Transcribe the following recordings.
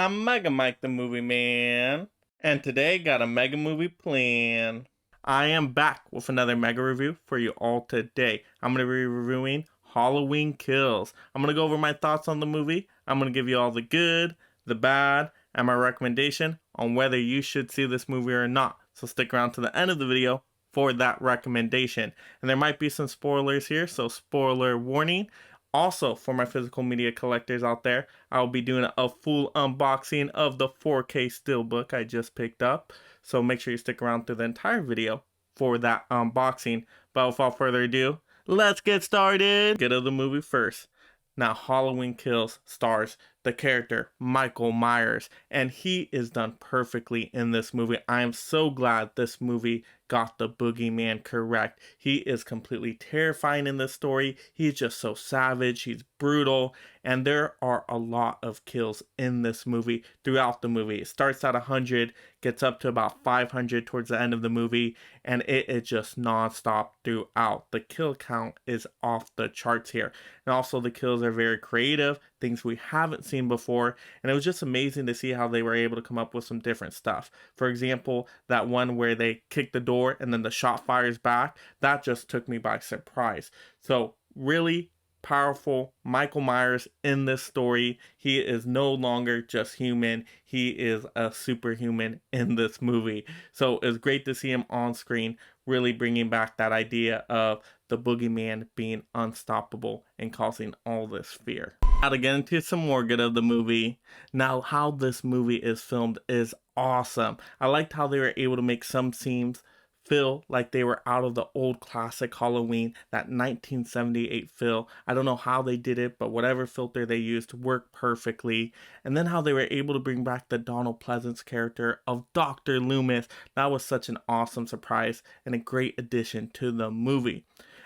I'm Mega Mike the Movie Man, and today got a mega movie plan. I am back with another mega review for you all today. I'm going to be reviewing Halloween Kills. I'm going to go over my thoughts on the movie. I'm going to give you all the good, the bad, and my recommendation on whether you should see this movie or not. So stick around to the end of the video for that recommendation. And there might be some spoilers here, so spoiler warning. Also, for my physical media collectors out there, I'll be doing a full unboxing of the 4K Steelbook I just picked up. So make sure you stick around through the entire video for that unboxing. But without further ado, let's get started. Get to the movie first. Now, Halloween Kills stars the character Michael Myers, and he is done perfectly in this movie. I am so glad this movie got the boogeyman correct. He is completely terrifying in this story. He's just so savage, he's brutal, and there are a lot of kills in this movie throughout the movie. It starts at 100, gets up to about 500 towards the end of the movie, and it is just non-stop throughout. The kill count is off the charts here. And also the kills are very creative, things we haven't seen before, and it was just amazing to see how they were able to come up with some different stuff. For example, that one where they kick the door and then the shot fires back, that just took me by surprise. So really powerful Michael Myers in this story. He is no longer just human, he is a superhuman in this movie. So it's great to see him on screen, really bringing back that idea of the boogeyman being unstoppable and causing all this fear. Now to get into some more good of the movie. Now, how this movie is filmed is awesome. I liked how they were able to make some scenes feel like they were out of the old classic Halloween, that 1978 feel. I don't know how they did it, but whatever filter they used worked perfectly. And then how they were able to bring back the Donald Pleasance character of Dr. Loomis. That was such an awesome surprise and a great addition to the movie.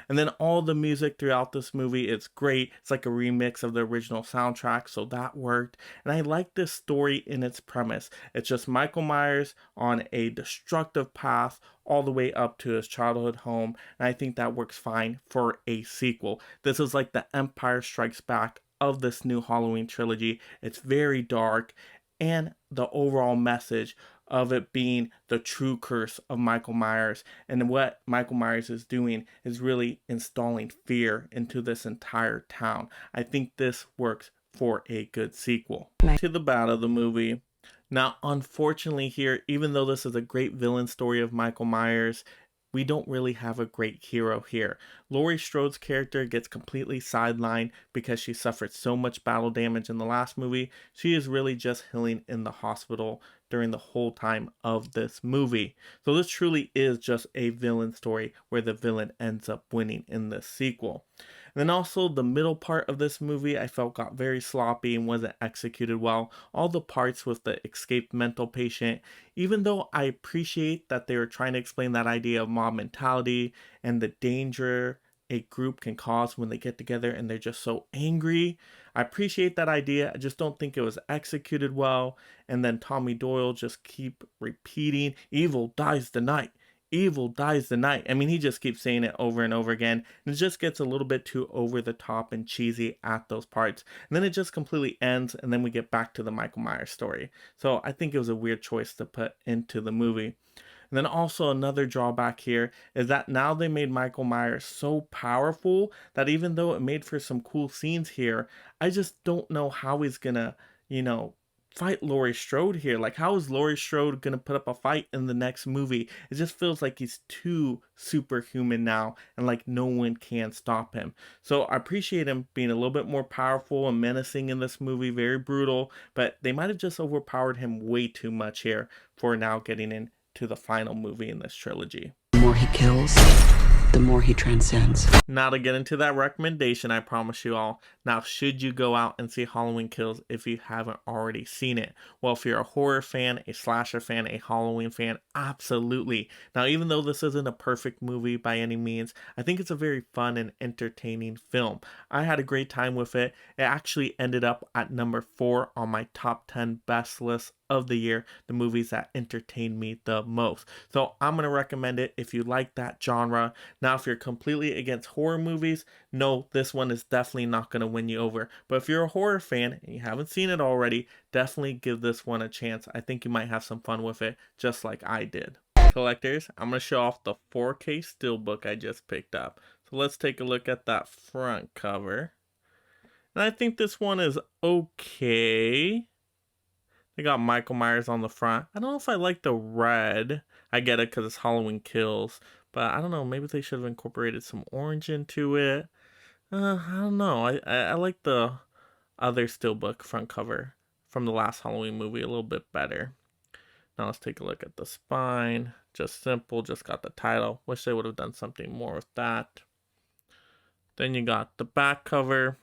And then all the music throughout this movie is great. It's like a remix of the original soundtrack, so that worked. And I like this story in its premise. It's just Michael Myers on a destructive path all the way up to his childhood home, and I think that works fine for a sequel. This is like the Empire Strikes Back of this new Halloween trilogy. It's very dark, and the overall message of it being the true curse of Michael Myers, and what Michael Myers is doing is really installing fear into this entire town. I think this works for a good sequel. To the bad of the movie. Now, unfortunately here, even though this is a great villain story of Michael Myers, we don't really have a great hero here. Laurie Strode's character gets completely sidelined because she suffered so much battle damage in the last movie. She is really just healing in the hospital during the whole time of this movie. So this truly is just a villain story where the villain ends up winning in this sequel. And then also the middle part of this movie I felt got very sloppy and wasn't executed well. All the parts with the escaped mental patient, even though I appreciate that they were trying to explain that idea of mob mentality and the danger a group can cause when they get together and they're just so angry. I appreciate that idea. I just don't think it was executed well. And then Tommy Doyle just keep repeating, "Evil dies tonight. Evil dies tonight." I mean, he just keeps saying it over and over again. And it just gets a little bit too over the top and cheesy at those parts. And then it just completely ends, and then we get back to the Michael Myers story. So I think it was a weird choice to put into the movie. And then also another drawback here is that now they made Michael Myers so powerful that even though it made for some cool scenes here, I just don't know how he's gonna, fight Laurie Strode here. Like, how is Laurie Strode gonna put up a fight in the next movie? It just feels like he's too superhuman now, and like no one can stop him. So I appreciate him being a little bit more powerful and menacing in this movie, very brutal, but they might have just overpowered him way too much here for now getting into the final movie in this trilogy. The more he kills, the more he transcends. Now to get into that recommendation I promise you all. Now, should you go out and see Halloween Kills if you haven't already seen it? Well, if you're a horror fan, a slasher fan, a Halloween fan, absolutely. Now, even though this isn't a perfect movie by any means, I think it's a very fun and entertaining film. I had a great time with it. It actually ended up at number 4 on my top 10 best list of the year, the movies that entertain me the most. So I'm going to recommend it if you like that genre. Now, if you're completely against horror movies, no, this one is definitely not going to win you over. But if you're a horror fan and you haven't seen it already, definitely give this one a chance. I think you might have some fun with it, just like I did. Collectors, I'm going to show off the 4K Steelbook I just picked up. So let's take a look at that front cover. And I think this one is okay. They got Michael Myers on the front. I don't know if I like the red. I get it because it's Halloween Kills. But I don't know, maybe they should have incorporated some orange into it. I don't know. I like the other Steelbook front cover from the last Halloween movie a little bit better. Now let's take a look at the spine. Just simple, just got the title. Wish they would have done something more with that. Then you got the back cover,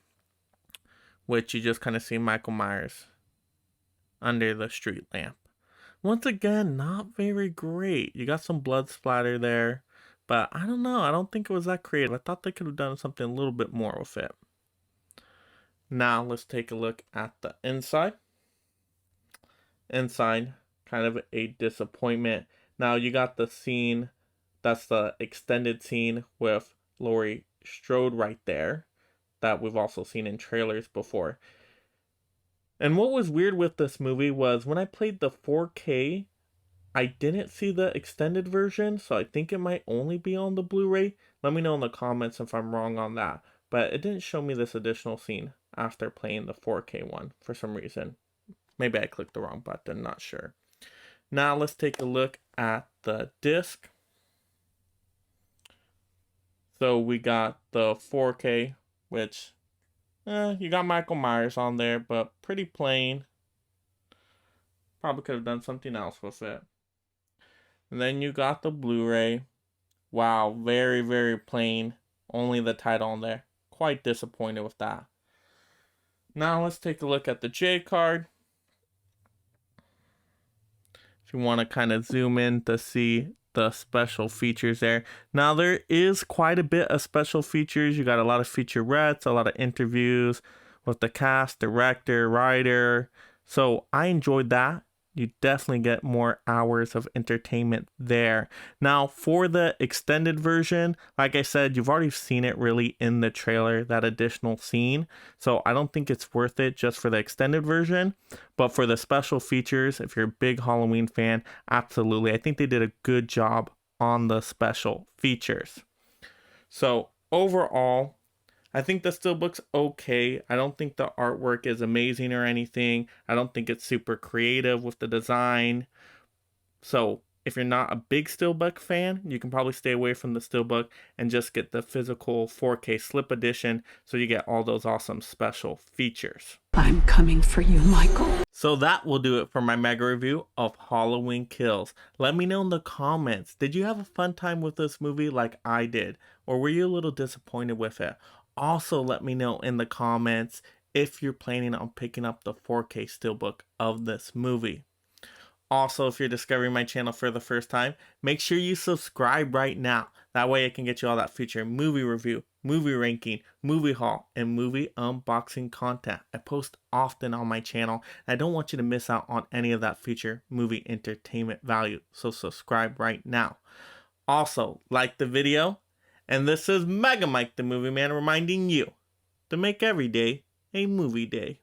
which you just kind of see Michael Myers under the street lamp. Once again, not very great. You got some blood splatter there, but I don't know. I don't think it was that creative. I thought they could have done something a little bit more with it. Now let's take a look at the inside. Inside, kind of a disappointment. Now you got the scene, that's the extended scene with Laurie Strode right there, that we've also seen in trailers before. And what was weird with this movie was when I played the 4K, I didn't see the extended version, so I think it might only be on the Blu-ray. Let me know in the comments if I'm wrong on that. But it didn't show me this additional scene after playing the 4K one for some reason. Maybe I clicked the wrong button, not sure. Now let's take a look at the disc. So we got the 4K, which you got Michael Myers on there, but pretty plain. Probably could have done something else with it. And then you got the Blu-ray. Wow, very, very plain. Only the title on there. Quite disappointed with that. Now let's take a look at the J card. If you want to kind of zoom in to see the special features there. Now there is quite a bit of special features. You got a lot of featurettes, a lot of interviews with the cast, director, writer. So I enjoyed that. You definitely get more hours of entertainment there. Now for the extended version, like I said, you've already seen it really in the trailer, that additional scene. So I don't think it's worth it just for the extended version. But for the special features, if you're a big Halloween fan, absolutely. I think they did a good job on the special features. So overall, I think the Steelbook's okay. I don't think the artwork is amazing or anything. I don't think it's super creative with the design. So if you're not a big Steelbook fan, you can probably stay away from the Steelbook and just get the physical 4K slip edition so you get all those awesome special features. I'm coming for you, Michael. So that will do it for my mega review of Halloween Kills. Let me know in the comments, did you have a fun time with this movie like I did? Or were you a little disappointed with it? Also, let me know in the comments if you're planning on picking up the 4K Steelbook of this movie. Also, if you're discovering my channel for the first time, make sure you subscribe right now. That way I can get you all that future movie review, movie ranking, movie haul, and movie unboxing content. I post often on my channel, and I don't want you to miss out on any of that future movie entertainment value. So subscribe right now. Also, like the video. And this is Mega Mike the Movie Man reminding you to make every day a movie day.